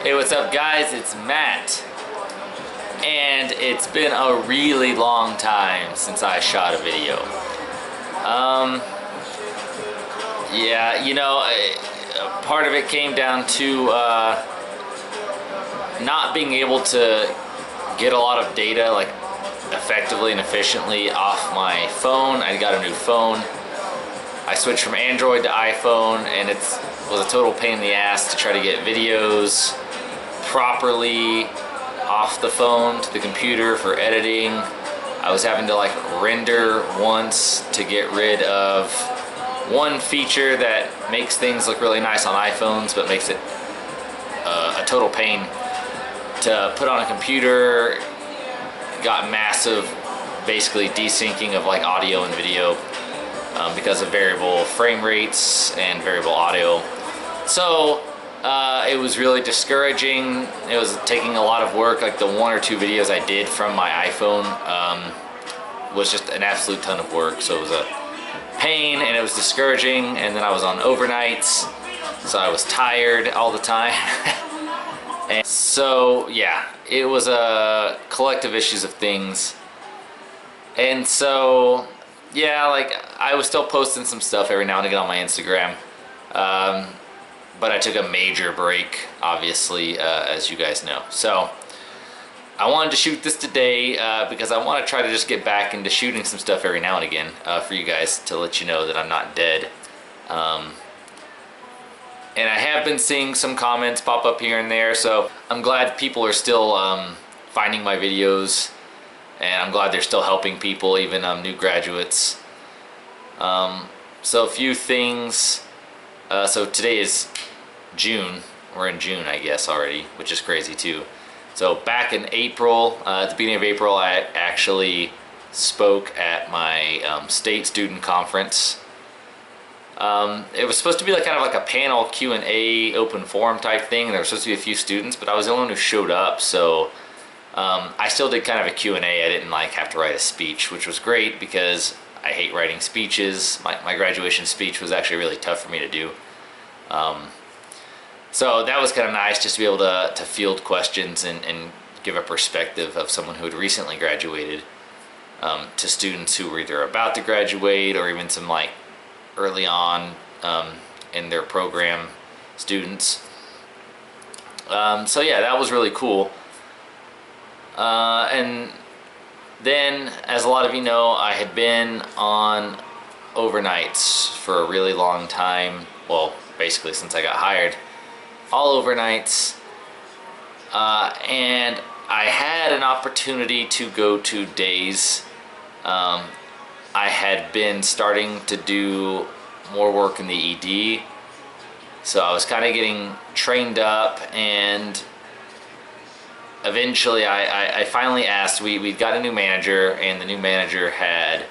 Hey, what's up guys? It's Matt. And it's been a really long time since I shot a video. Yeah, part of it came down to not being able to get a lot of data like effectively and efficiently off my phone. I got a new phone. I switched from Android to iPhone, and it was a total pain in the ass to try to get videos properly off the phone to the computer for editing. I was having to like render once to get rid of one feature that makes things look really nice on iPhones but makes it a total pain to put on a computer. Got massive basically desyncing of like audio and video because of variable frame rates and variable audio. So it was really discouraging. It was taking a lot of work. Like the one or two videos I did from my iPhone was just an absolute ton of work. So it was a pain and it was discouraging. And then I was on overnights, so I was tired all the time. And so yeah, it was a collective issues of things. And so yeah, like I was still posting some stuff every now and again on my Instagram. But I took a major break, obviously, as you guys know. So I wanted to shoot this today because I want to try to just get back into shooting some stuff every now and again for you guys to let you know that I'm not dead. And I have been seeing some comments pop up here and there, so I'm glad people are still finding my videos, and I'm glad they're still helping people, even new graduates. So a few things. So today is June. We're in June, I guess, already, which is crazy too. So back in April, at the beginning of April, I actually spoke at my state student conference. It was supposed to be like kind of like a panel Q&A open forum type thing. There were supposed to be a few students, but I was the only one who showed up, so I still did kind of a Q&A. I didn't like have to write a speech, which was great because I hate writing speeches. My graduation speech was actually really tough for me to do. So that was kind of nice just to be able to field questions and give a perspective of someone who had recently graduated to students who were either about to graduate or even some like early on in their program students. So yeah, that was really cool. And then, as a lot of you know, I had been on overnights for a really long time. Well, basically since I got hired. All overnights. And I had an opportunity to go to days. I had been starting to do more work in the ED. So I was kind of getting trained up, and eventually I finally asked, we got a new manager, and the new manager had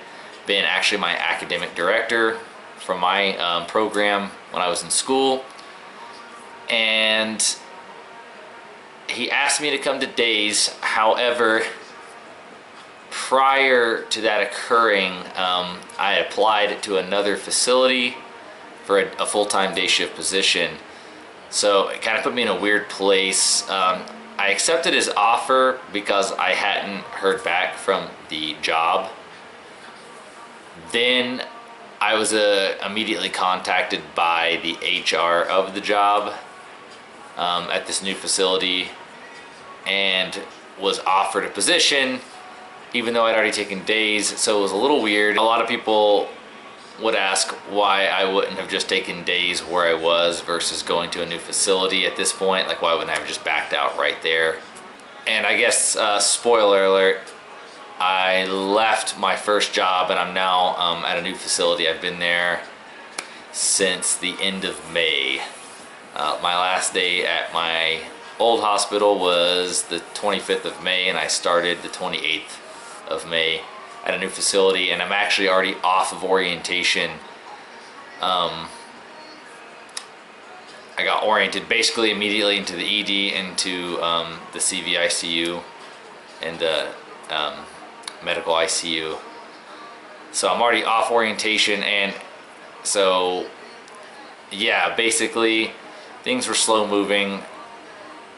been actually my academic director from my program when I was in school. And he asked me to come to days. However, prior to that occurring, I applied to another facility for a full-time day shift position. So it kind of put me in a weird place. I accepted his offer because I hadn't heard back from the job. Then I was immediately contacted by the HR of the job at this new facility and was offered a position even though I'd already taken days. So it was a little weird. A lot of people would ask why I wouldn't have just taken days where I was versus going to a new facility at this point. Like, why wouldn't I have just backed out right there? And I guess, spoiler alert, I left my first job and I'm now at a new facility. I've been there since the end of May. My last day at my old hospital was the 25th of May, and I started the 28th of May at a new facility, and I'm actually already off of orientation. I got oriented basically immediately into the ED, into the CVICU and the medical ICU. So I'm already off orientation, and so yeah, basically things were slow moving.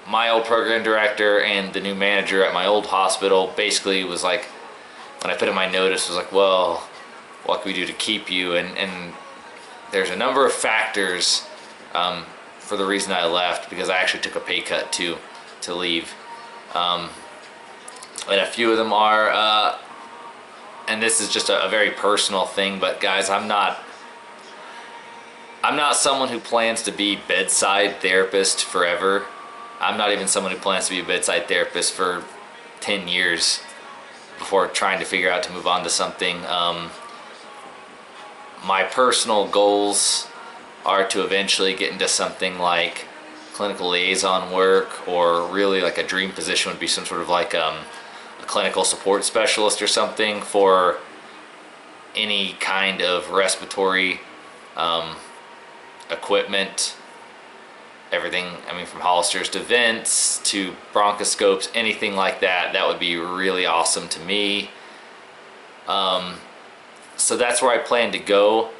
my old program director and the new manager at my old hospital basically was like, when I put in my notice, was like, well, what can we do to keep you? And there's a number of factors for the reason I left, because I actually took a pay cut to leave. And a few of them are, and this is just a very personal thing, but guys, I'm not someone who plans to be bedside therapist forever. I'm not even someone who plans to be a bedside therapist for 10 years before trying to figure out to move on to something. My personal goals are to eventually get into something like clinical liaison work, or really like a dream position would be some sort of like a clinical support specialist or something for any kind of respiratory equipment, everything, I mean, from Hollisters to vents to bronchoscopes, anything like that. That would be really awesome to me. So that's where I plan to go.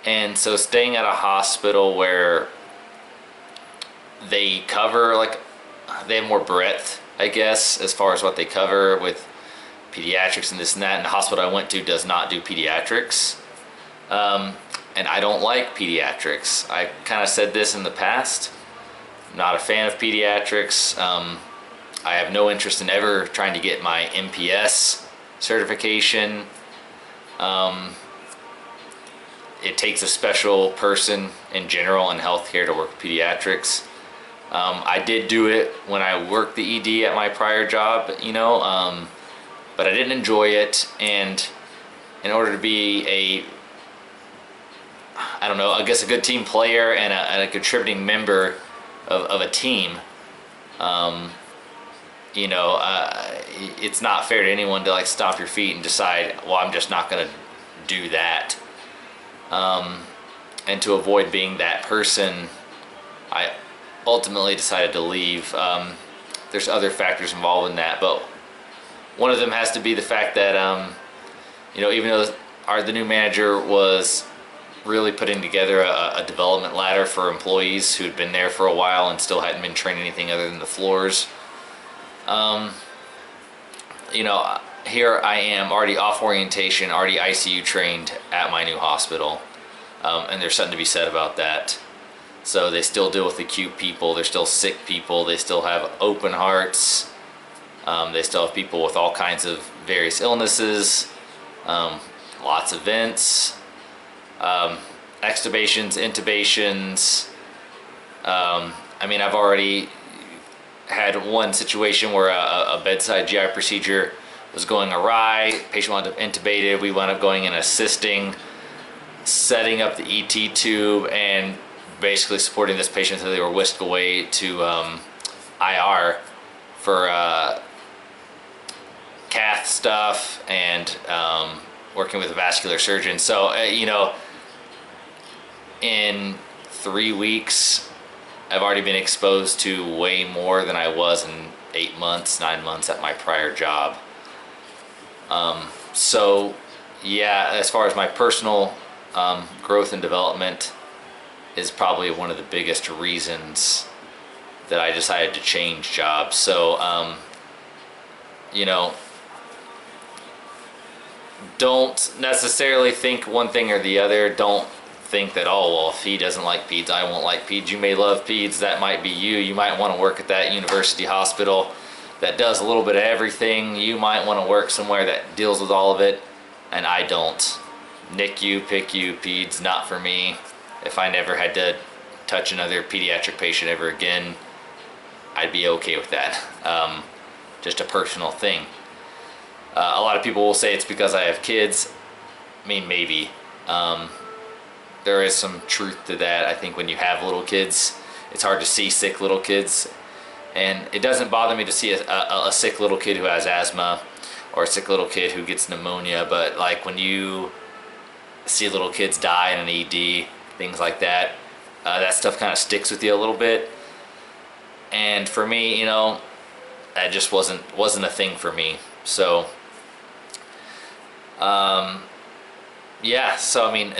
And so staying at a hospital where they cover, like, they have more breadth, I guess, as far as what they cover with pediatrics and this and that, and the hospital I went to does not do pediatrics. And I don't like pediatrics. I kind of said this in the past. I'm not a fan of pediatrics. I have no interest in ever trying to get my MPS certification. It takes a special person in general in healthcare to work with pediatrics. I did do it when I worked the ED at my prior job, but I didn't enjoy it. And in order to be I guess a good team player and a contributing member of a team, it's not fair to anyone to like stomp your feet and decide, well, I'm just not going to do that. And to avoid being that person, I ultimately decided to leave. There's other factors involved in that, but one of them has to be the fact that, even though the new manager was really putting together a development ladder for employees who had been there for a while and still hadn't been trained anything other than the floors. Here I am already off orientation, already ICU trained at my new hospital. And there's something to be said about that. So they still deal with acute people, they're still sick people, they still have open hearts, they still have people with all kinds of various illnesses, lots of vents, extubations, intubations. I've already had one situation where a bedside GI procedure was going awry, patient wound up intubated, we wound up going and assisting setting up the ET tube and basically supporting this patient until they were whisked away to IR for cath stuff and working with a vascular surgeon. So, in 3 weeks, I've already been exposed to way more than I was in 8 months, 9 months at my prior job. So, yeah, as far as my personal growth and development is probably one of the biggest reasons that I decided to change jobs. So, don't necessarily think one thing or the other. Don't think that, oh, well, if he doesn't like peds, I won't like peds. You may love peds. That might be you. You might want to work at that university hospital that does a little bit of everything. You might want to work somewhere that deals with all of it, and I don't. NICU, PICU, peds, not for me. If I never had to touch another pediatric patient ever again, I'd be okay with that. Just a personal thing. A lot of people will say it's because I have kids. I mean, maybe. There is some truth to that. I think when you have little kids, it's hard to see sick little kids. And it doesn't bother me to see a sick little kid who has asthma or a sick little kid who gets pneumonia. But like when you see little kids die in an ED, things like that, that stuff kind of sticks with you a little bit. And for me, that just wasn't a thing for me. So, yeah. So I mean,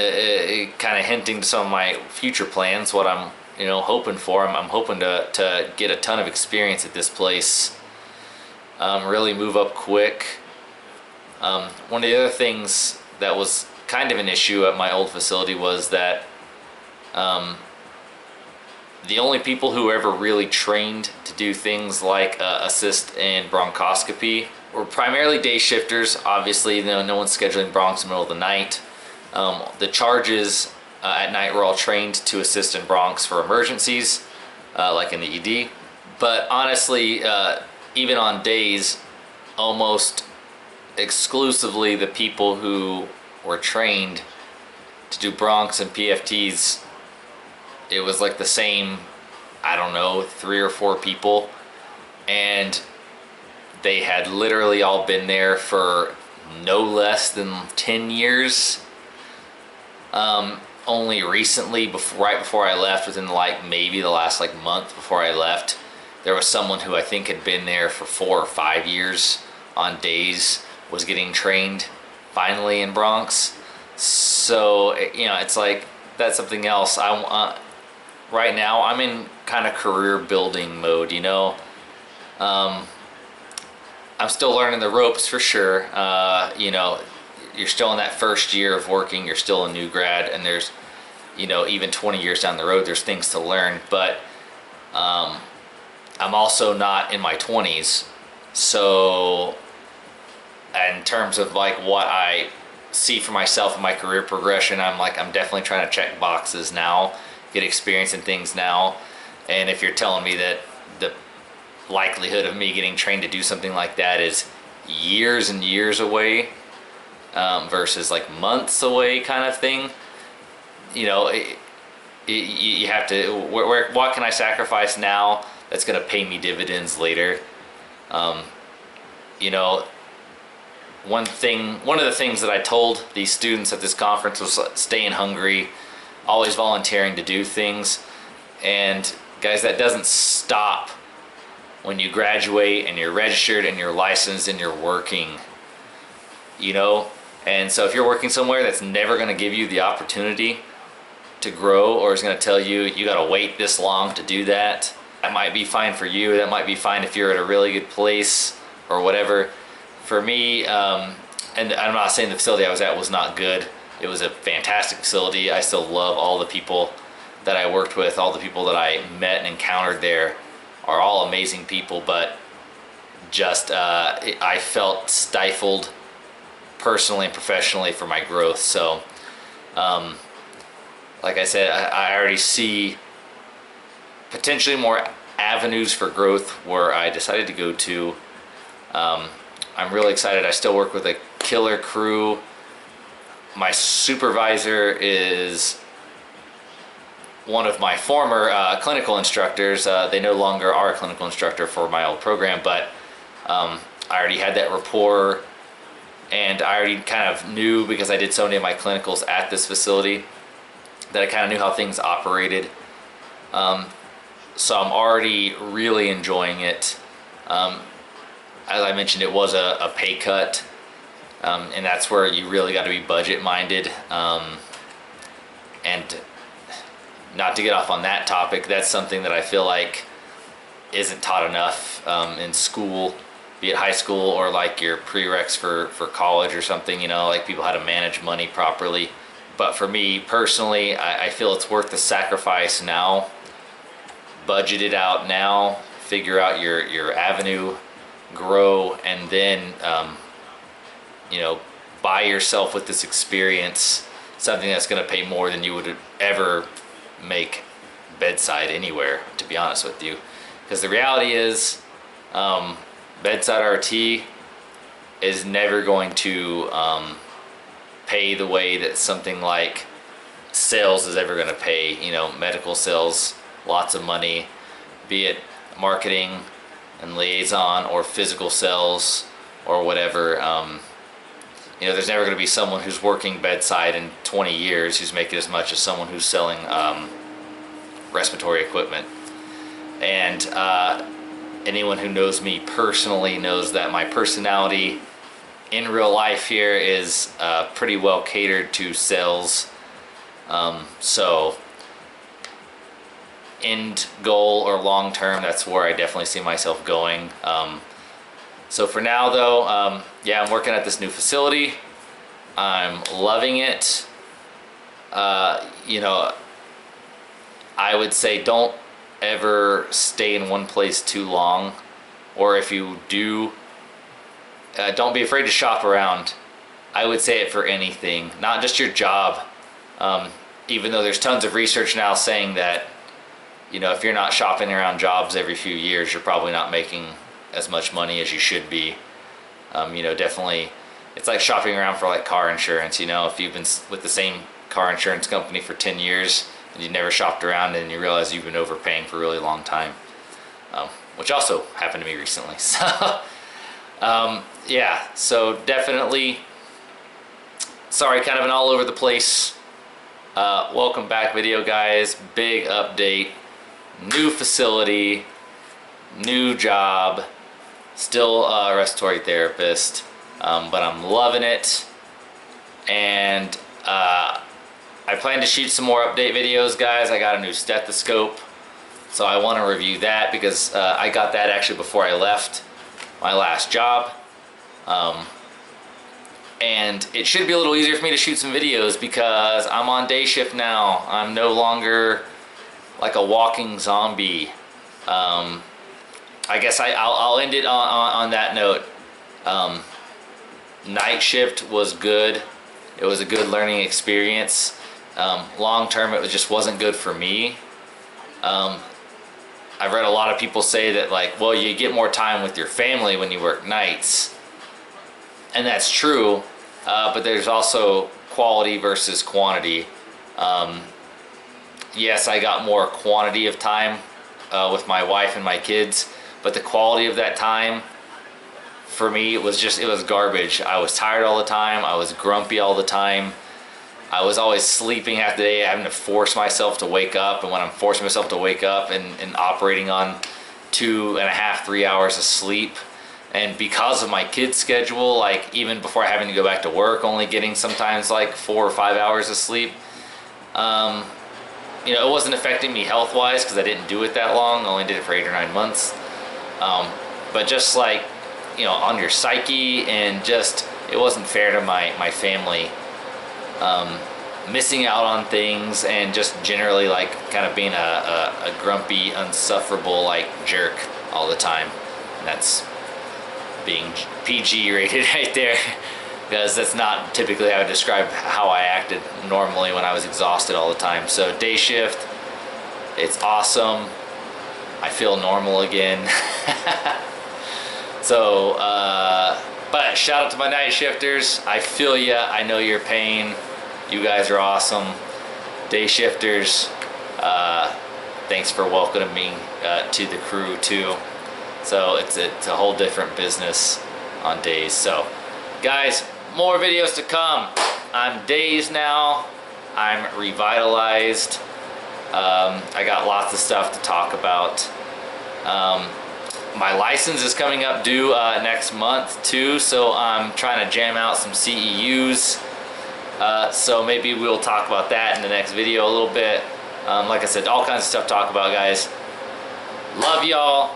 kind of hinting to some of my future plans, what I'm hoping for. I'm hoping to get a ton of experience at this place, really move up quick. One of the other things that was kind of an issue at my old facility was that the only people who ever really trained to do things like assist in bronchoscopy were primarily day shifters. Obviously, no one's scheduling bronchs in the middle of the night. The charges at night were all trained to assist in bronchs for emergencies, like in the ED. But honestly, even on days, almost exclusively the people who were trained to do bronchs and PFTs, it was like the same, I don't know, 3 or 4 people, and they had literally all been there for no less than 10 years. Only recently, right before I left, within like maybe the last like month before I left, there was someone who I think had been there for 4 or 5 years on days, was getting trained finally in bronchs. So it's like, that's something else. Right now I'm in kind of career building mode. I'm still learning the ropes for sure. You're still in that first year of working, you're still a new grad, and there's even 20 years down the road there's things to learn. But I'm also not in my 20s, so in terms of like what I see for myself in my career progression, I'm definitely trying to check boxes now, get experience in things now. And if you're telling me that the likelihood of me getting trained to do something like that is years and years away, versus like months away kind of thing, you have to, what can I sacrifice now that's going to pay me dividends later? One of the things that I told these students at this conference was staying hungry, always volunteering to do things. And guys, that doesn't stop when you graduate and you're registered and you're licensed and you're working, And so if you're working somewhere that's never going to give you the opportunity to grow, or is going to tell you got to wait this long to do that, that might be fine for you. That might be fine if you're at a really good place or whatever. For me, and I'm not saying the facility I was at was not good. It was a fantastic facility. I still love all the people that I worked with. All the people that I met and encountered there are all amazing people, but just I felt stifled personally and professionally for my growth. So like I said, I already see potentially more avenues for growth where I decided to go to. I'm really excited. I still work with a killer crew. My supervisor is one of my former clinical instructors. They no longer are a clinical instructor for my old program, but I already had that rapport, and I already kind of knew, because I did so many of my clinicals at this facility, that I kind of knew how things operated. So I'm already really enjoying it. As I mentioned, it was a pay cut, and that's where you really got to be budget minded. And not to get off on that topic, that's something that I feel like isn't taught enough in school, be it high school or like your prereqs for college or something, like people how to manage money properly. But for me personally, I feel it's worth the sacrifice now. Budget it out now, figure out your avenue, grow, and then buy yourself with this experience something that's going to pay more than you would ever make bedside anywhere, to be honest with you. Because the reality is, bedside RT is never going to pay the way that something like sales is ever going to pay. Medical sales, lots of money, be it marketing and liaison or physical sales or whatever. There's never going to be someone who's working bedside in 20 years who's making as much as someone who's selling respiratory equipment. And anyone who knows me personally knows that my personality in real life here is pretty well catered to sales. So end goal or long term, that's where I definitely see myself going. So for now though, yeah, I'm working at this new facility. I'm loving it. You know, I would say don't ever stay in one place too long, or if you do, don't be afraid to shop around. I would say it for anything, not just your job. Even though there's tons of research now saying that, you know, if you're not shopping around jobs every few years, you're probably not making as much money as you should be. You know, definitely, it's like shopping around for like car insurance. You know, if you've been with the same car insurance company for 10 years and you've never shopped around, and you realize you've been overpaying for a really long time, which also happened to me recently. So yeah, so definitely, sorry, kind of an all over the place welcome back video, guys. Big update, new facility, new job, still a respiratory therapist, but I'm loving it. And I plan to shoot some more update videos, guys. I got a new stethoscope, so I want to review that because I got that actually before I left my last job. And it should be a little easier for me to shoot some videos because I'm on day shift now. I'm no longer like a walking zombie. I guess I'll end it on that note. Night shift was good. It was a good learning experience. Long term, it just wasn't good for me. I've read a lot of people say that, like, well, you get more time with your family when you work nights. And that's true, but there's also quality versus quantity. Yes, I got more quantity of time with my wife and my kids, but the quality of that time, for me, it was garbage. I was tired all the time. I was grumpy all the time. I was always sleeping half the day, having to force myself to wake up. And when I'm forcing myself to wake up and operating on 2.5, 3 hours of sleep, and because of my kids' schedule, like even before having to go back to work, only getting sometimes like 4 or 5 hours of sleep, you know, it wasn't affecting me health-wise because I didn't do it that long. I only did it for 8 or 9 months. But just like, you know, on your psyche, and just, it wasn't fair to my family. Missing out on things and just generally like kind of being a grumpy, unsufferable like jerk all the time. And that's being PG rated right there, because that's not typically how I would describe how I acted normally when I was exhausted all the time. So day shift, it's awesome. I feel normal again. So, but shout out to my night shifters. I feel ya. I know your pain. You guys are awesome. Day shifters, thanks for welcoming me to the crew too. So it's a whole different business on days. So guys, more videos to come. I'm dazed now. I'm revitalized. I got lots of stuff to talk about. My license is coming up due next month too, so I'm trying to jam out some CEUs. So maybe we'll talk about that in the next video a little bit. Like I said, all kinds of stuff to talk about, guys. Love y'all.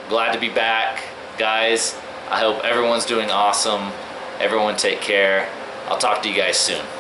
Glad to be back, guys. I hope everyone's doing awesome. Everyone take care. I'll talk to you guys soon.